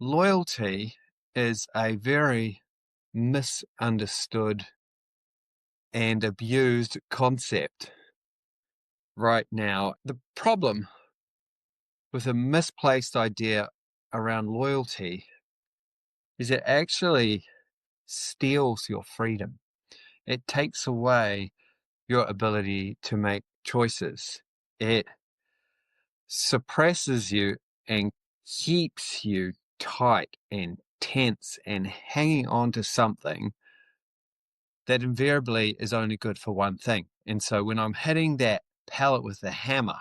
Loyalty is a very misunderstood and abused concept right now. The problem with a misplaced idea around loyalty is it actually steals your freedom. It takes away your ability to make choices. It suppresses you and keeps you tight and tense and hanging on to something that invariably is only good for one thing. And so when I'm hitting that pallet with the hammer,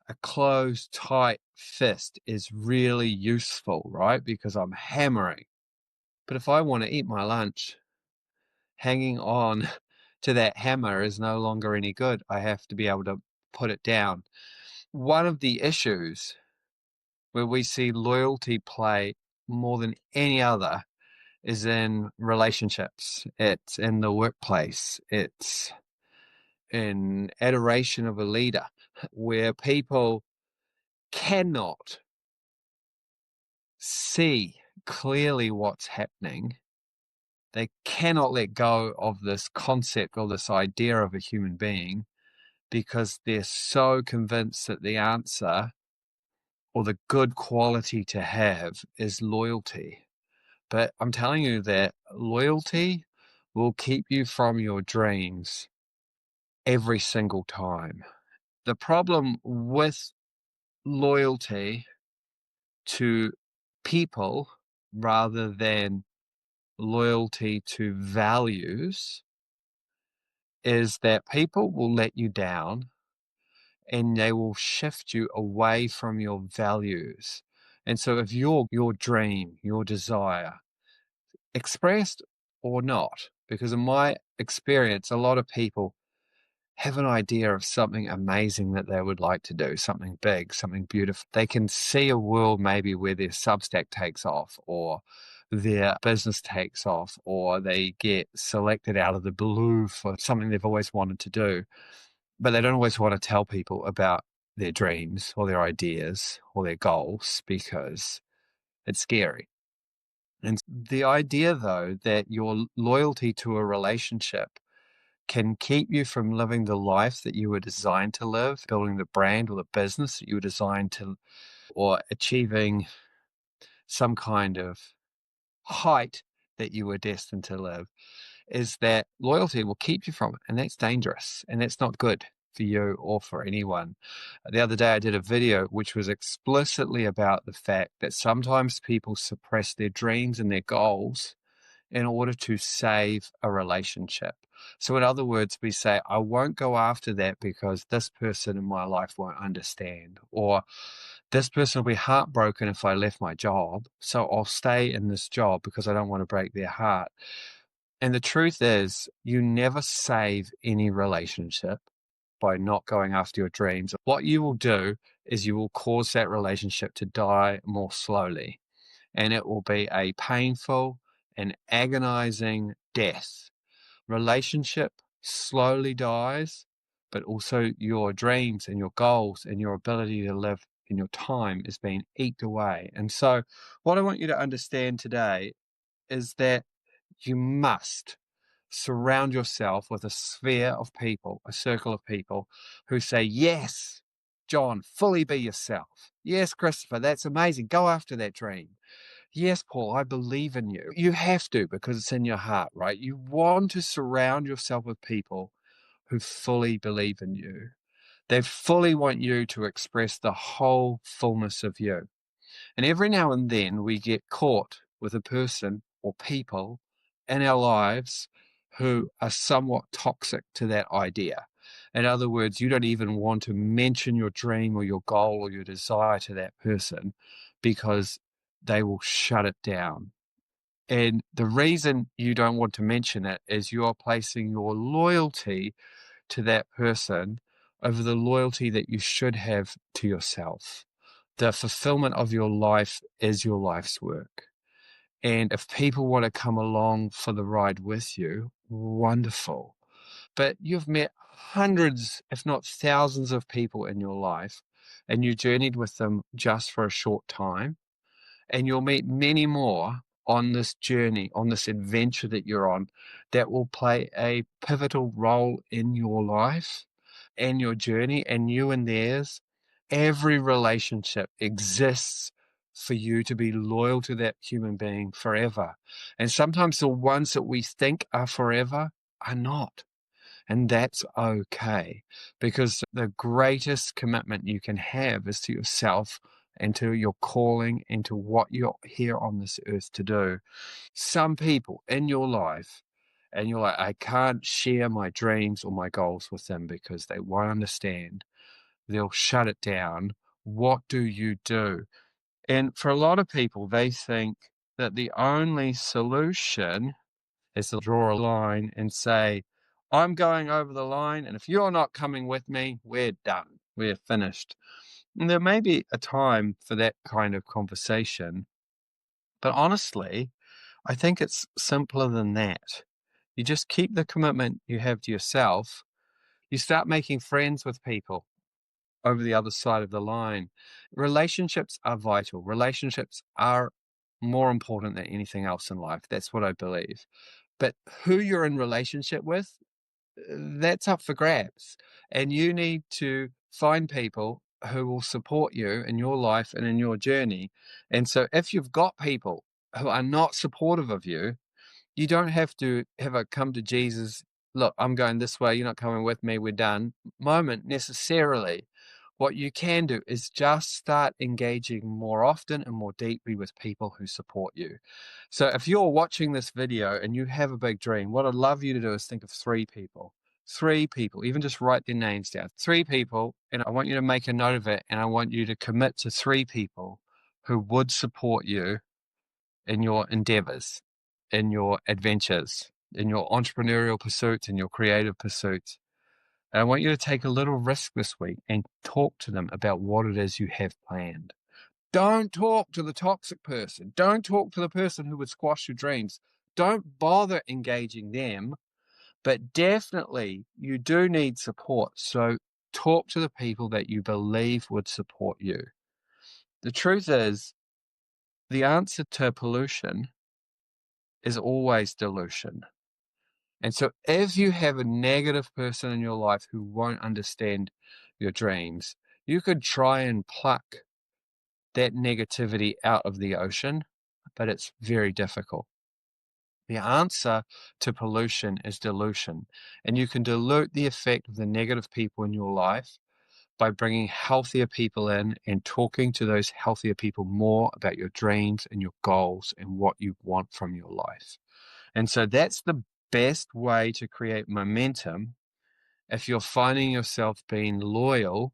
a closed, tight fist is really useful, right? Because I'm hammering. But if I want to eat my lunch, hanging on to that hammer is no longer any good. I have to be able to put it down. One of the issues where we see loyalty play more than any other is in relationships. It's in the workplace. It's in adoration of a leader, where people cannot see clearly what's happening. They cannot let go of this concept or this idea of a human being because they're so convinced that the answer or the good quality to have is loyalty. But I'm telling you that loyalty will keep you from your dreams every single time. The problem with loyalty to people rather than loyalty to values is that people will let you down and they will shift you away from your values. And so if your dream, your desire, expressed or not, because in my experience, a lot of people have an idea of something amazing that they would like to do, something big, something beautiful. They can see a world maybe where their Substack takes off or their business takes off or they get selected out of the blue for something they've always wanted to do. But they don't always want to tell people about their dreams or their ideas or their goals because it's scary. And the idea, though, that your loyalty to a relationship can keep you from living the life that you were designed to live, building the brand or the business that you were designed to, or achieving some kind of height that you were destined to live, is that loyalty will keep you from it. And that's dangerous. And that's not good for you or for anyone. The other day, I did a video which was explicitly about the fact that sometimes people suppress their dreams and their goals in order to save a relationship. So in other words, we say, I won't go after that because this person in my life won't understand, or this person will be heartbroken if I left my job. So I'll stay in this job because I don't want to break their heart. And the truth is, you never save any relationship by not going after your dreams. What you will do is you will cause that relationship to die more slowly. And it will be a painful and agonizing death. Relationship slowly dies, but also your dreams and your goals and your ability to live in your time is being eked away. And so what I want you to understand today is that you must surround yourself with a sphere of people, a circle of people who say, yes, John, fully be yourself. Yes, Christopher, that's amazing. Go after that dream. Yes, Paul, I believe in you. You have to because it's in your heart, right? You want to surround yourself with people who fully believe in you. They fully want you to express the whole fullness of you. And every now and then we get caught with a person or people in our lives who are somewhat toxic to that idea. In other words, you don't even want to mention your dream or your goal or your desire to that person because they will shut it down. And the reason you don't want to mention it is you are placing your loyalty to that person over the loyalty that you should have to yourself. The fulfillment of your life is your life's work. And if people want to come along for the ride with you, wonderful. But you've met hundreds, if not thousands of people in your life, and you journeyed with them just for a short time. And you'll meet many more on this journey, on this adventure that you're on, that will play a pivotal role in your life and your journey and you and theirs. Every relationship exists for you to be loyal to that human being forever. And sometimes the ones that we think are forever are not. And that's okay, because the greatest commitment you can have is to yourself and to your calling and to what you're here on this earth to do. Some people in your life, and you're like, I can't share my dreams or my goals with them because they won't understand. They'll shut it down. What do you do? And for a lot of people, they think that the only solution is to draw a line and say, I'm going over the line, and if you're not coming with me, we're done. We're finished. And there may be a time for that kind of conversation, but honestly, I think it's simpler than that. You just keep the commitment you have to yourself. You start making friends with people over the other side of the line. Relationships are vital. Relationships are more important than anything else in life. That's what I believe. But who you're in relationship with, that's up for grabs. And you need to find people who will support you in your life and in your journey. And so if you've got people who are not supportive of you, you don't have to have a come to Jesus, look, I'm going this way, you're not coming with me, we're done moment necessarily. What you can do is just start engaging more often and more deeply with people who support you. So if you're watching this video and you have a big dream, what I'd love you to do is think of 3 people, even just write their names down, 3 people, and I want you to make a note of it, and I want you to commit to 3 people who would support you in your endeavors, in your adventures, in your entrepreneurial pursuits, in your creative pursuits. And I want you to take a little risk this week and talk to them about what it is you have planned. Don't talk to the toxic person. Don't talk to the person who would squash your dreams. Don't bother engaging them, but definitely you do need support. So talk to the people that you believe would support you. The truth is, the answer to pollution is always dilution. And so if you have a negative person in your life who won't understand your dreams, you could try and pluck that negativity out of the ocean, but it's very difficult. The answer to pollution is dilution, and you can dilute the effect of the negative people in your life by bringing healthier people in and talking to those healthier people more about your dreams and your goals and what you want from your life. And so that's the best way to create momentum if you're finding yourself being loyal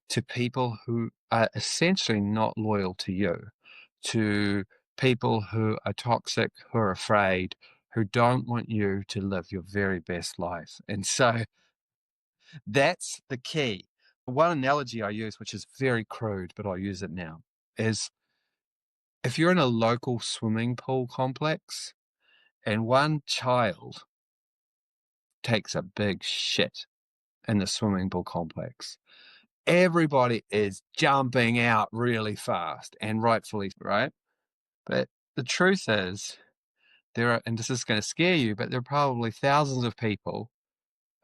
to people who are essentially not loyal to you, to people who are toxic, who are afraid, who don't want you to live your very best life. And so that's the key. One analogy I use, which is very crude, but I'll use it now, is if you're in a local swimming pool complex and one child takes a big shit in the swimming pool complex, everybody is jumping out really fast, and rightfully right. But the truth is, there are, and this is going to scare you, but there are probably thousands of people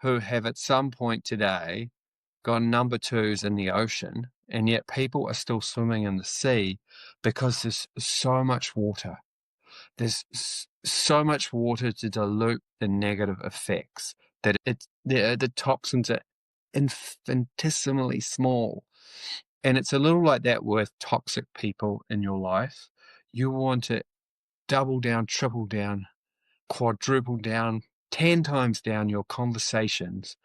who have at some point today gone number twos in the ocean, and yet people are still swimming in the sea because there's so much water. There's so much water to dilute the negative effects that the toxins are infinitesimally small. And it's a little like that with toxic people in your life. You want to double down, triple down, quadruple down, 10 times down your conversations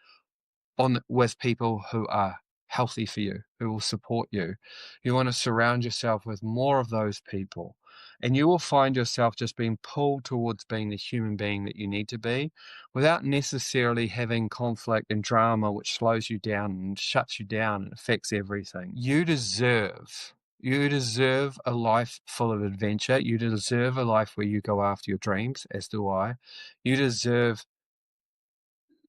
with people who are healthy for you, who will support you. You want to surround yourself with more of those people, and you will find yourself just being pulled towards being the human being that you need to be without necessarily having conflict and drama which slows you down and shuts you down and affects everything. You deserve a life full of adventure. You deserve a life where you go after your dreams, as do I. You deserve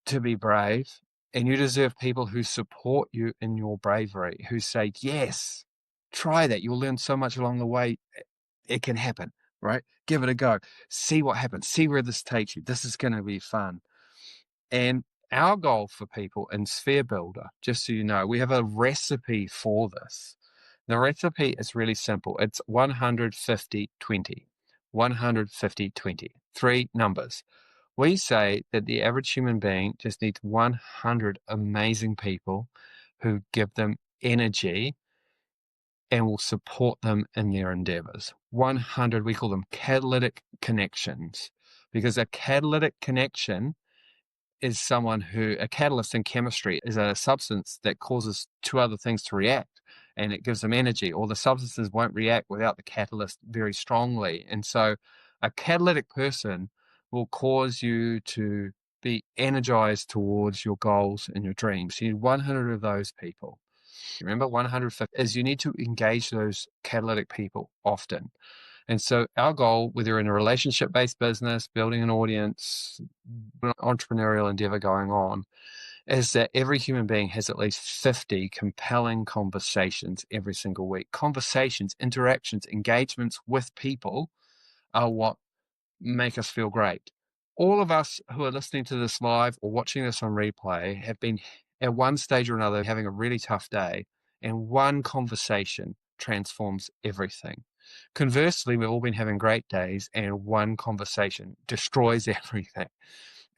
to be brave, and you deserve people who support you in your bravery, who say, yes, try that. You'll learn so much along the way. it can happen, right? Give it a go. See what happens. See where this takes you. This is going to be fun. And our goal for people in Sphere Builder, just so you know, we have a recipe for this. The recipe is really simple. It's 150, 20. 150, 20. Three numbers. We say that the average human being just needs 100 amazing people who give them energy and will support them in their endeavors. 100, we call them catalytic connections, because a catalytic connection is someone who, a catalyst in chemistry is a substance that causes two other things to react and it gives them energy, or the substances won't react without the catalyst very strongly. And so a catalytic person will cause you to be energized towards your goals and your dreams. You need 100 of those people. Remember, 150 is you need to engage those catalytic people often. And so our goal, whether in a relationship-based business, building an audience, an entrepreneurial endeavor going on, is that every human being has at least 50 compelling conversations every single week. Conversations, interactions, engagements with people are what make us feel great. All of us who are listening to this live or watching this on replay have been at one stage or another having a really tough day, and one conversation transforms everything. Conversely, we've all been having great days, and one conversation destroys everything.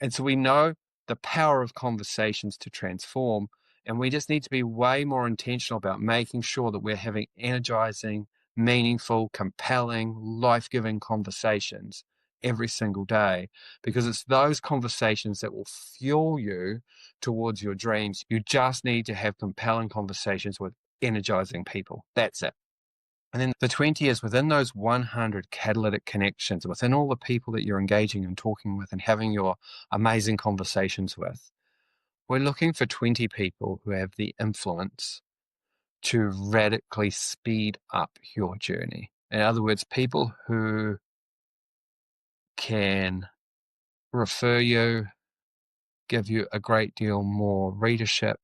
And so we know the power of conversations to transform, and we just need to be way more intentional about making sure that we're having energizing, meaningful, compelling, life-giving conversations every single day, because it's those conversations that will fuel you towards your dreams. You just need to have compelling conversations with energizing people. That's it. And then the 20 is within those 100 catalytic connections, within all the people that you're engaging and talking with and having your amazing conversations with. We're looking for 20 people who have the influence to radically speed up your journey. In other words, people who can refer you, give you a great deal more readership,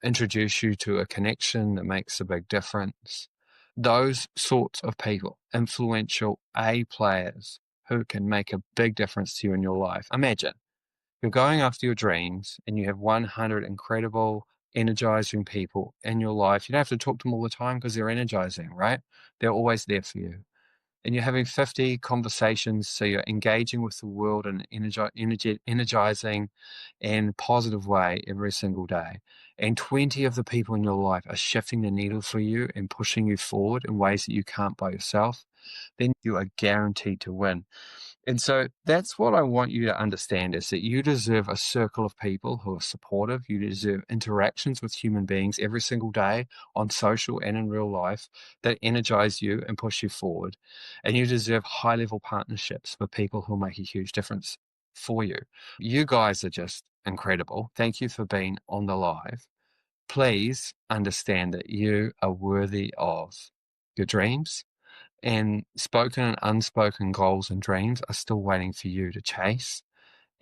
introduce you to a connection that makes a big difference. Those sorts of people, influential A players who can make a big difference to you in your life. Imagine you're going after your dreams and you have 100 incredible, energizing people in your life. You don't have to talk to them all the time because they're energizing, right? They're always there for you. And you're having 50 conversations, so you're engaging with the world in an energizing and positive way every single day. And 20 of the people in your life are shifting the needle for you and pushing you forward in ways that you can't by yourself. Then you are guaranteed to win. And so that's what I want you to understand, is that you deserve a circle of people who are supportive. You deserve interactions with human beings every single day on social and in real life that energize you and push you forward. And you deserve high-level partnerships with people who make a huge difference for you. You guys are just incredible. Thank you for being on the live. Please understand that you are worthy of your dreams, and spoken and unspoken goals and dreams are still waiting for you to chase.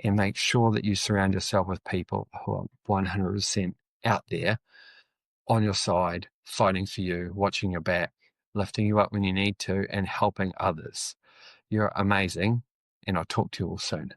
And make sure that you surround yourself with people who are 100% out there on your side, fighting for you, watching your back, lifting you up when you need to, and helping others. You're amazing, and I'll talk to you all soon.